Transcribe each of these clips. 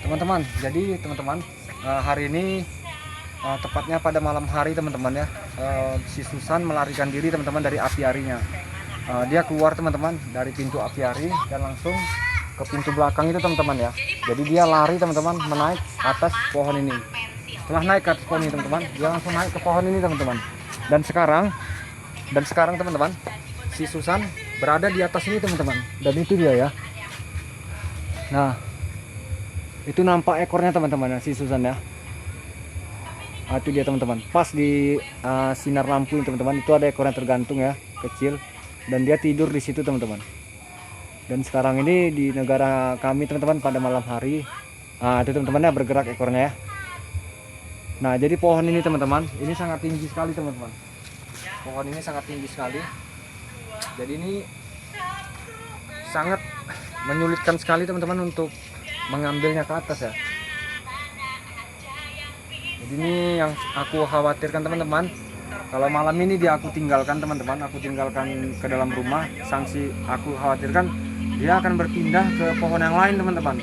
teman-teman. Jadi teman-teman, hari ini tepatnya pada malam hari teman-teman ya, si Susan melarikan diri teman-teman dari apiarinya. Dia keluar teman-teman dari pintu apiari dan langsung ke pintu belakang itu teman-teman ya. Jadi dia lari teman-teman, menaik atas pohon ini. Setelah naik ke atas pohon ini teman-teman, dia langsung naik ke pohon ini teman-teman. Dan sekarang teman-teman, si Susan berada di atas ini teman-teman. Dan itu dia ya. Nah, itu nampak ekornya teman-teman ya, si Susan ya. Nah, itu dia teman-teman. Pas di sinar lampu ini teman-teman, itu ada ekornya tergantung ya, kecil. Dan dia tidur di situ teman-teman. Dan sekarang ini di negara kami teman-teman pada malam hari, itu teman-teman ya, bergerak ekornya ya. Nah, jadi pohon ini teman-teman, ini sangat tinggi sekali teman-teman. Pohon ini sangat tinggi sekali. Jadi ini sangat menyulitkan sekali teman-teman untuk mengambilnya ke atas ya. Jadi ini yang aku khawatirkan teman-teman. Kalau malam ini dia aku tinggalkan teman-teman, aku tinggalkan ke dalam rumah, sanksi aku khawatirkan dia akan berpindah ke pohon yang lain teman-teman.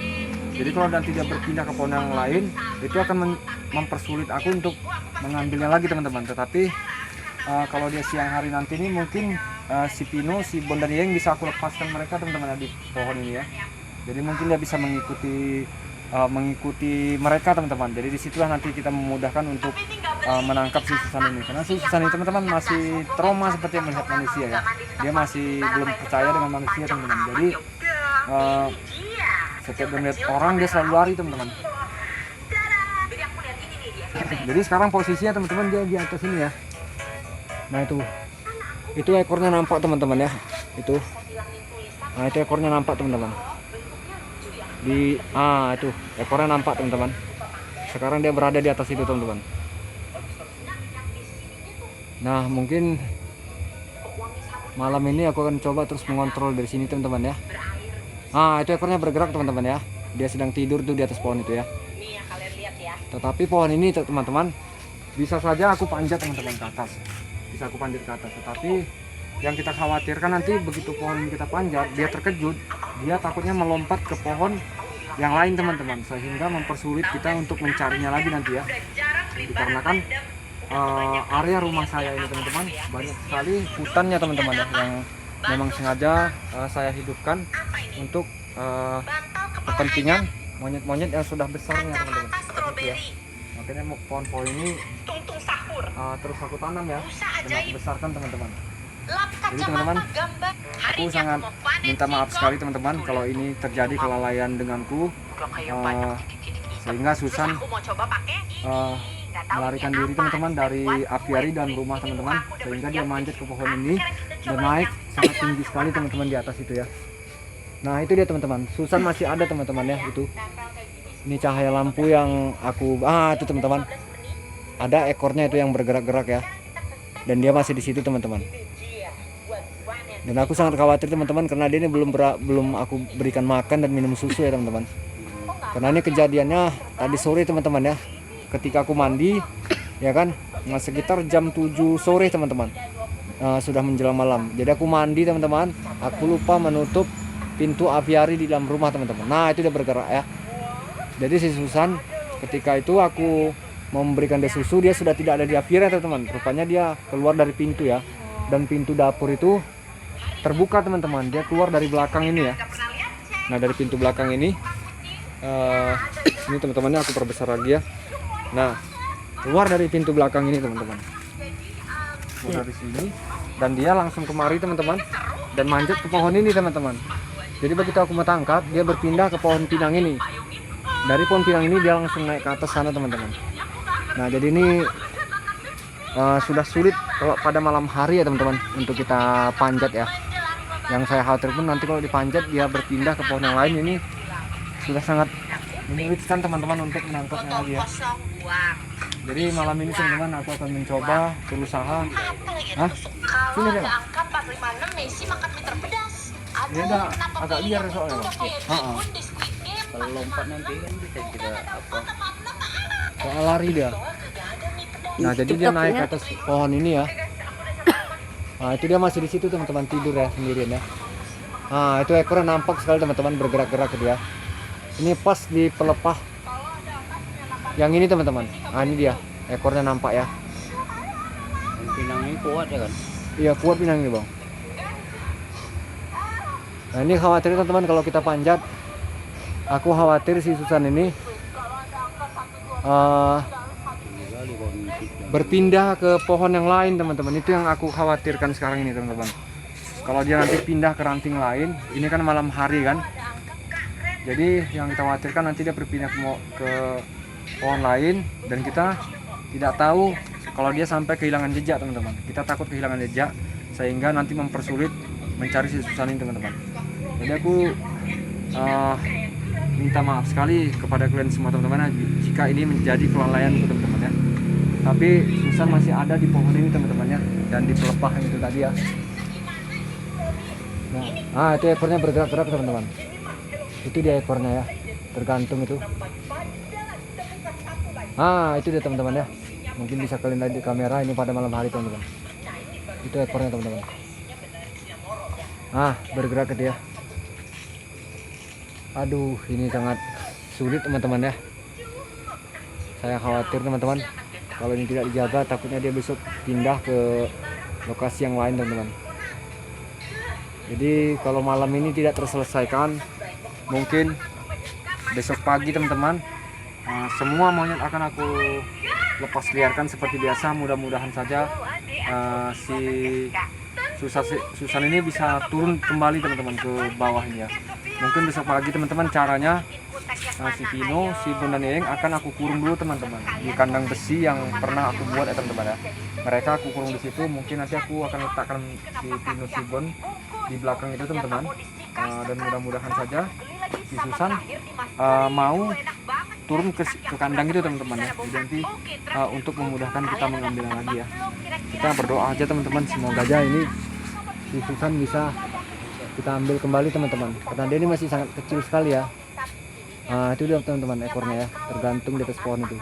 Jadi kalau nanti dia berpindah ke pohon yang lain, itu akan mempersulit aku untuk mengambilnya lagi teman-teman. Tetapi kalau dia siang hari nanti ini mungkin si Pino, si Bon dan Yeng bisa aku lepaskan mereka teman-teman di pohon ini ya. Jadi mungkin dia bisa mengikuti mereka teman-teman. Jadi disitulah nanti kita memudahkan untuk menangkap si Susan ini. Karena si Susan ini teman-teman masih trauma seperti yang melihat manusia ya. Dia masih belum percaya dengan manusia teman-teman. Jadi setiap dia melihat orang dia selalu lari teman-teman. Jadi sekarang posisinya teman-teman dia di atas ini ya. Nah itu ekornya nampak teman-teman ya. Itu ekornya nampak teman-teman. Itu ekornya nampak teman-teman. Sekarang dia berada di atas itu teman-teman. Nah mungkin malam ini aku akan coba terus mengontrol dari sini teman-teman ya. Itu ekornya bergerak teman-teman ya. Dia sedang tidur tuh di atas pohon itu ya. Tetapi pohon ini teman-teman bisa saja aku panjat teman-teman ke atas. Bisa aku panjat ke atas. Tetapi yang kita khawatirkan nanti begitu pohon ini kita panjat, dia terkejut, dia takutnya melompat ke pohon yang lain teman-teman, sehingga mempersulit kita untuk mencarinya lagi nanti ya. Dikarenakan area rumah saya ini teman-teman banyak sekali hutannya teman-teman ya, yang memang sengaja saya hidupkan untuk kepentingan monyet-monyet yang sudah besarnya teman-teman. Seperti itu ya. Makanya pohon-pohon ini terus aku tanam ya, dan aku besarkan teman-teman. Jadi teman-teman, aku sangat minta maaf sekali teman-teman kalau ini terjadi kelalaian denganku, sehingga Susan melarikan diri teman-teman dari apiari dan rumah teman-teman, sehingga dia manjat ke pohon ini dan naik sangat tinggi sekali teman-teman di atas itu ya. Nah itu dia teman-teman, Susan masih ada teman-teman ya. Itu ini cahaya lampu yang aku itu teman-teman, ada ekornya itu yang bergerak-gerak ya, dan dia masih di situ teman-teman. Dan aku sangat khawatir teman-teman karena dia ini belum aku berikan makan dan minum susu ya teman-teman. Karena ini kejadiannya tadi sore teman-teman ya. Ketika aku mandi ya kan, sekitar jam 7 sore teman-teman. Sudah menjelang malam. Jadi aku mandi teman-teman, aku lupa menutup pintu apiari di dalam rumah teman-teman. Nah, itu dia bergerak ya. Jadi si Susan ketika itu aku memberikan dia susu, dia sudah tidak ada di apiari teman-teman. Rupanya dia keluar dari pintu ya. Dan pintu dapur itu terbuka teman-teman, dia keluar dari belakang ini ya. Nah dari pintu belakang ini ini teman-temannya aku perbesar lagi ya. Nah keluar dari pintu belakang ini teman-teman, keluar dari sini, dan dia langsung kemari teman-teman dan manjat ke pohon ini teman-teman. Jadi begitu aku mau tangkap, dia berpindah ke pohon pinang ini. Dari pohon pinang ini dia langsung naik ke atas sana teman-teman. Nah jadi ini sudah sulit kalau pada malam hari ya teman-teman untuk kita panjat ya. Yang saya khawatir pun nanti kalau dipanjat dia berpindah ke pohon yang lain, ini sudah sangat menyulitkan teman-teman untuk menangkapnya lagi ya. Jadi malam ini teman-teman aku akan mencoba berusaha. Sini deh. Dia udah agak liar soalnya. Kalau lompat nanti kan bisa kita soal lari dia. Nah jadi dia naik ke atas pohon ini ya. Nah itu dia masih di situ teman-teman, tidur ya sendirian ya. Nah itu ekornya nampak sekali teman-teman, bergerak-gerak dia. Ini pas di pelepah Yang ini teman-teman. Nah, ini dia ekornya nampak ya. Yang pinang ini kuat ya kan? Iya kuat pinang ini bang. Nah ini khawatir teman-teman kalau kita panjat. Aku khawatir si Susan ini Tinggi kali kondisi. berpindah ke pohon yang lain teman-teman. Itu yang aku khawatirkan sekarang ini teman-teman. Kalau dia nanti pindah ke ranting lain, ini kan malam hari kan. Jadi yang kita khawatirkan nanti dia berpindah ke pohon lain dan kita tidak tahu kalau dia sampai kehilangan jejak teman-teman. Kita takut kehilangan jejak sehingga nanti mempersulit mencari si Susan ini teman-teman. Jadi aku minta maaf sekali kepada kalian semua teman-teman jika ini menjadi kelalaianku teman-teman ya. Tapi Susan masih ada di pohon ini teman-teman ya, dan di pelepah yang itu tadi ya. Nah, itu ekornya bergerak-gerak teman-teman. Itu dia ekornya ya, tergantung itu. Itu dia teman-teman ya. Mungkin bisa kalian lihat di kamera ini pada malam hari teman-teman. Itu ekornya teman-teman. Bergerak ke dia. Aduh, ini sangat sulit teman-teman ya. Saya khawatir teman-teman, kalau ini tidak dijaga takutnya dia besok pindah ke lokasi yang lain teman-teman. Jadi kalau malam ini tidak terselesaikan, mungkin besok pagi teman-teman, semua monyet akan aku lepas liarkan seperti biasa. Mudah-mudahan saja si Susan ini bisa turun kembali teman-teman ke bawahnya. Mungkin besok pagi teman-teman caranya si Pino, si Bunda Neng akan aku kurung dulu teman-teman di kandang besi yang pernah aku buat ya teman-teman ya. Mereka aku kurung di situ. Mungkin nanti aku akan letakkan si Pino, si Bon di belakang itu teman-teman. Dan mudah-mudahan saja si Susan mau turun ke kandang itu teman-teman ya. Jadi nanti untuk memudahkan kita mengambil lagi ya. Kita berdoa aja teman-teman, semoga aja ini si Susan bisa kita ambil kembali teman-teman, karena dia ini masih sangat kecil sekali ya. Itu dia teman-teman ekornya ya, tergantung di atas pohon itu.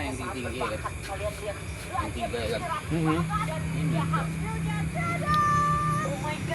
Yang tinggi ya kan? Yang tiga ya kan? Ini. Ini.